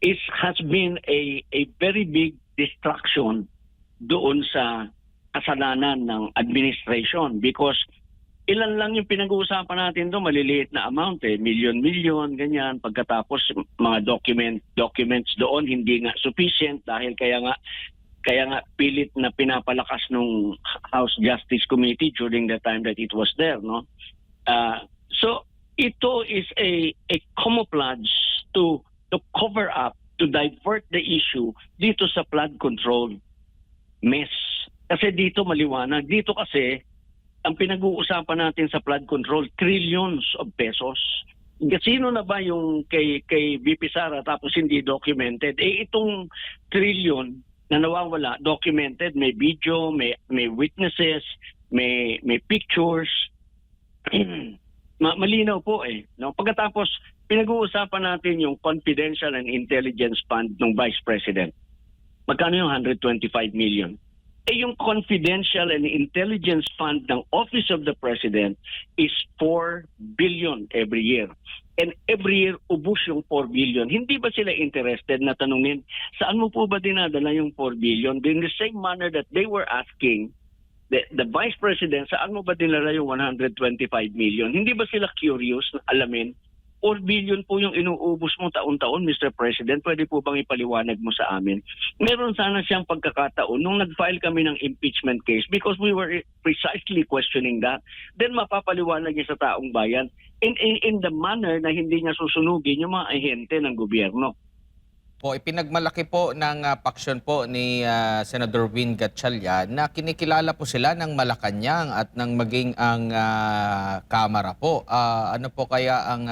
has been a very big distraction doon sa kasalanan ng administration because ilan lang yung pinag-uusapan natin doon, maliliit na amount milyon-milyon, ganyan. Pagkatapos mga documents doon hindi nga sufficient dahil kaya nga pilit na pinapalakas nung House Justice Committee during the time that it was there, no? So ito is a camouflage to cover up, to divert the issue dito sa flood control mess. Kasi dito maliwanag. Dito kasi, ang pinag-uusapan natin sa flood control, trillions of pesos. Sino na ba yung kay VP Sara tapos hindi documented? Itong trillion na nawawala, documented, may video, may witnesses, may pictures. Malinaw po no? Pagkatapos, pinag-uusapan natin yung confidential and intelligence fund ng Vice President. Magkano yung 125 million? Yung confidential and intelligence fund ng Office of the President is 4 billion every year. And every year, ubus yung 4 billion. Hindi ba sila interested na tanungin, saan mo po ba dinadala yung 4 billion? In the same manner that they were asking the Vice President, saan mo ba dinala yung 125 million? Hindi ba sila curious na alamin? 4 billion po yung inuubos mo taon-taon, Mr. President. Pwede po bang ipaliwanag mo sa amin? Meron sana siyang pagkakataon nung nag-file kami ng impeachment case because we were precisely questioning that. Then mapapaliwanag niya sa taong bayan in the manner na hindi niya susunugin yung mga ahente ng gobyerno. Po, ipinagmalaki po ng paksyon po ni Senator Win Gatchalian na kinikilala po sila ng Malacanang at ng maging ang Kamara po. Ano po kaya ang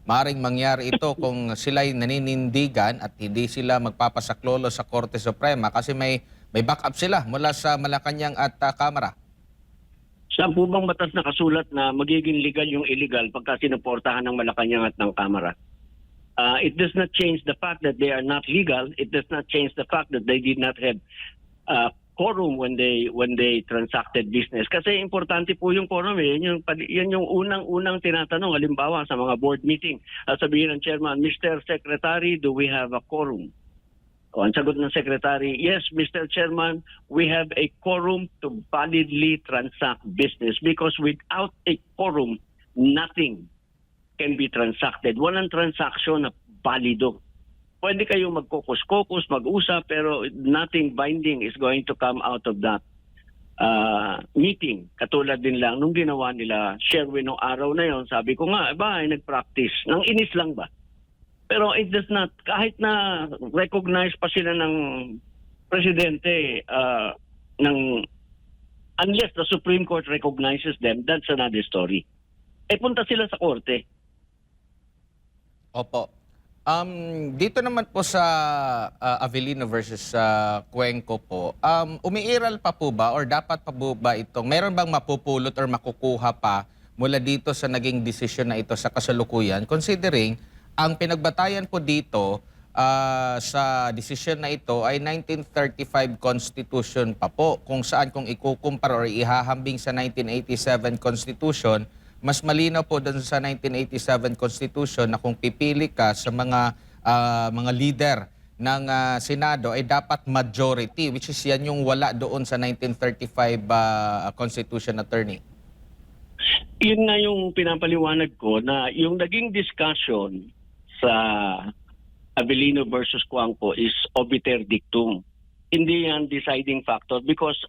maaring mangyari ito kung sila'y naninindigan at hindi sila magpapasaklolo sa Korte Suprema kasi may backup sila mula sa Malacanang at Kamara? Saan po bang batas nakasulat na magiging legal yung illegal pagka sinuportahan ng Malacanang at ng Kamara? It does not change the fact that they are not legal. It does not change the fact that they did not have quorum when they transacted business. Kasi importante po yung quorum. Yan yung unang tinatanong. Halimbawa sa mga board meeting, sabihin ng chairman, Mr. Secretary, do we have a quorum? Ang sagot ng secretary, yes, Mr. Chairman, we have a quorum to validly transact business because without a quorum, nothing can be transacted. Walang transaction na valido. Pwede kayong magkokos-kokos, mag-usap, pero nothing binding is going to come out of that meeting. Katulad din lang nung ginawa nila Sherwin noong araw na yon, sabi ko nga, ay nag-practice. Nang inis lang ba? Pero it does not, kahit na recognize pa sila ng presidente, unless the Supreme Court recognizes them, that's another story. Punta sila sa korte. Opo. Dito naman po sa Avellino versus Cuenco po, umiiral pa po ba or dapat pa po ba itong, meron bang mapupulot or makukuha pa mula dito sa naging desisyon na ito sa kasalukuyan, considering ang pinagbatayan po dito sa desisyon na ito ay 1935 Constitution pa po, kung saan kung ikukumpara or ihahambing sa 1987 Constitution, mas malinaw po doon sa 1987 Constitution na kung pipili ka sa mga leader ng Senado ay dapat majority, which is yan yung wala doon sa 1935 Constitution, attorney. Yun nga yung pinapaliwanag ko na yung naging discussion sa Avellino versus Cuenco is obiter dictum. Hindi yan deciding factor because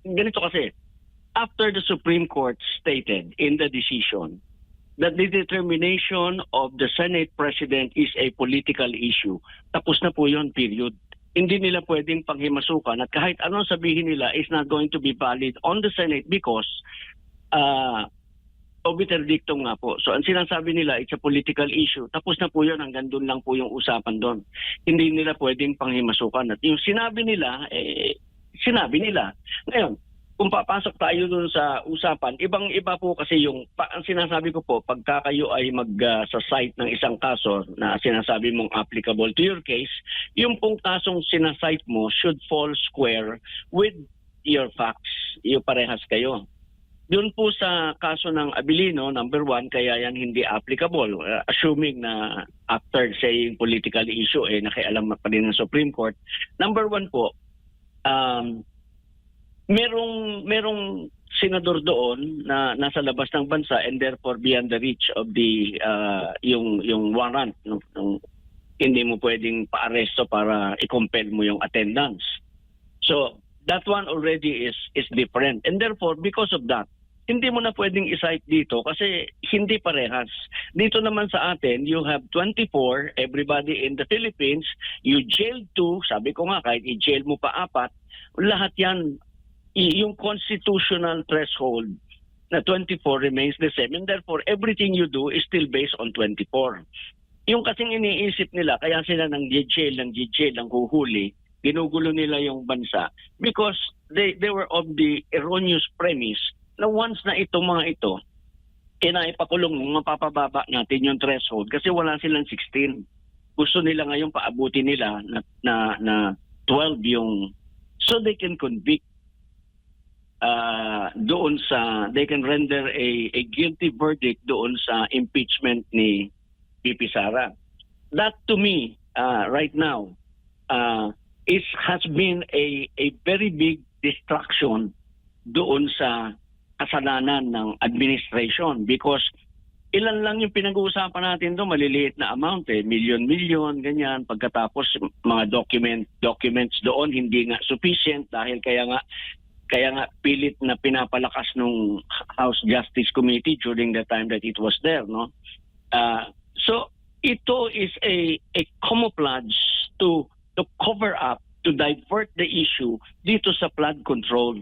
ganito kasi, after the Supreme Court stated in the decision that the determination of the Senate President is a political issue, tapos na po yun, period. Hindi nila pwedeng panghimasukan at kahit anong sabihin nila is not going to be valid on the Senate because obiter dictum nga po. So ang sinasabi nila, it's a political issue. Tapos na po yun, hanggang doon lang po yung usapan doon. Hindi nila pwedeng panghimasukan. At yung sinabi nila, sinabi nila. Ngayon, kung papasok tayo dun sa usapan, ibang-iba po kasi ang sinasabi ko po, pagka kayo ay sa-cite ng isang kaso na sinasabi mong applicable to your case, yung pong kasong sinasite mo should fall square with your facts. Yung parehas kayo. Doon po sa kaso ng Abilino, number one, kaya yan hindi applicable. Assuming na after saying political issue, nakialam pa rin ng Supreme Court. Number one po, merong senador doon na nasa labas ng bansa and therefore beyond the reach of the yung warrant. Hindi mo pwedeng paaresto para i-compel mo yung attendance. So, that one already is different. And therefore, because of that, hindi mo na pwedeng i-cite dito kasi hindi parehas. Dito naman sa atin, you have 24, everybody in the Philippines, you jailed 2, sabi ko nga kahit i-jail mo pa 4, lahat yan, yung constitutional threshold na 24 remains the same. And therefore, everything you do is still based on 24. Yung kasing iniisip nila, kaya sila nang jail, ng huhuli, ginugulo nila yung bansa because they were of the erroneous premise na once na itong mga ito, inaipakulong mapapababa natin yung threshold kasi wala silang 16. Gusto nila ngayon paabutin nila na 12 yung so they can convict doon sa they can render a guilty verdict doon sa impeachment ni VP Sara. That to me right now has been a very big distraction doon sa kasalanan ng administration because ilan lang yung pinag-uusapan natin doon, maliliit na amount million, ganyan. Pagkatapos mga documents doon hindi nga sufficient dahil kaya nga pilit na pinapalakas nung House Justice Committee during the time that it was there, no? So ito is a camouflage to cover up, to divert the issue dito sa flood control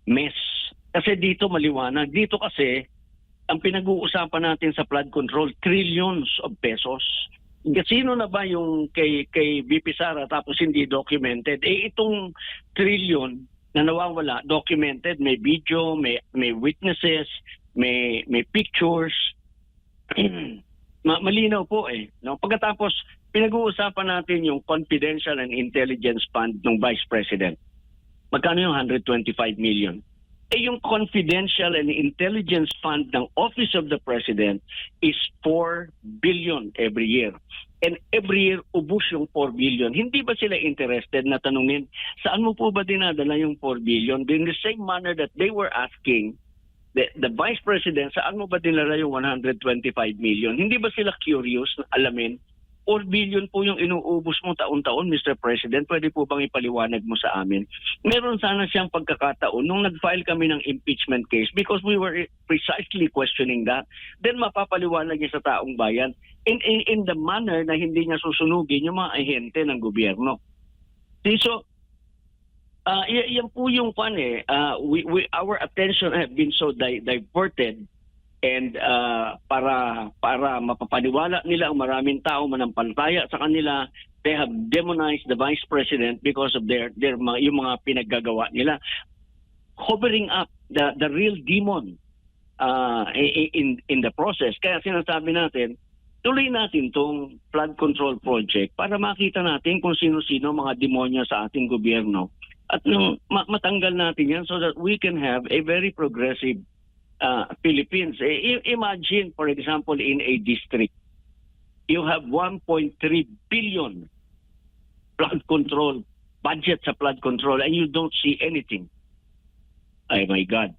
mess. Kasi dito maliwanag. Dito kasi, ang pinag-uusapan natin sa flood control, trillions of pesos. Sino na ba yung kay VP Sara tapos hindi documented? Itong trillion na nawawala, documented, may video, may witnesses, may pictures. Malinaw po no? Pagkatapos, pinag-uusapan natin yung confidential and intelligence fund ng Vice President. Magkano yung 125 million? Yung confidential and intelligence fund ng Office of the President is 4 billion every year. And every year, ubus yung 4 billion. Hindi ba sila interested na tanungin, saan mo po ba dinadala yung 4 billion? In the same manner that they were asking the Vice President, saan mo ba dinala yung 125 million? Hindi ba sila curious na alamin, 4 billion po yung inuubos mo taon-taon, Mr. President. Pwede po bang ipaliwanag mo sa amin? Meron sana siyang pagkakataon nung nag-file kami ng impeachment case because we were precisely questioning that. Then mapapaliwanag niya sa taong bayan in the manner na hindi niya susunugin yung mga ahente ng gobyerno. So, yan po yung our attention have been so diverted. And para mapapaniwala nila ang maraming tao manampalataya sa kanila, they have demonized the Vice President because of yung mga pinaggagawa nila, covering up the real demon in the process. Kaya sinasabi natin, tuloy natin tong flood control project para makita natin kung sino-sino mga demonyo sa ating gobyerno at matanggal natin yan so that we can have a very progressive Philippines. Imagine, for example, in a district, you have 1.3 billion flood control, budget sa flood control, and you don't see anything. Oh my God.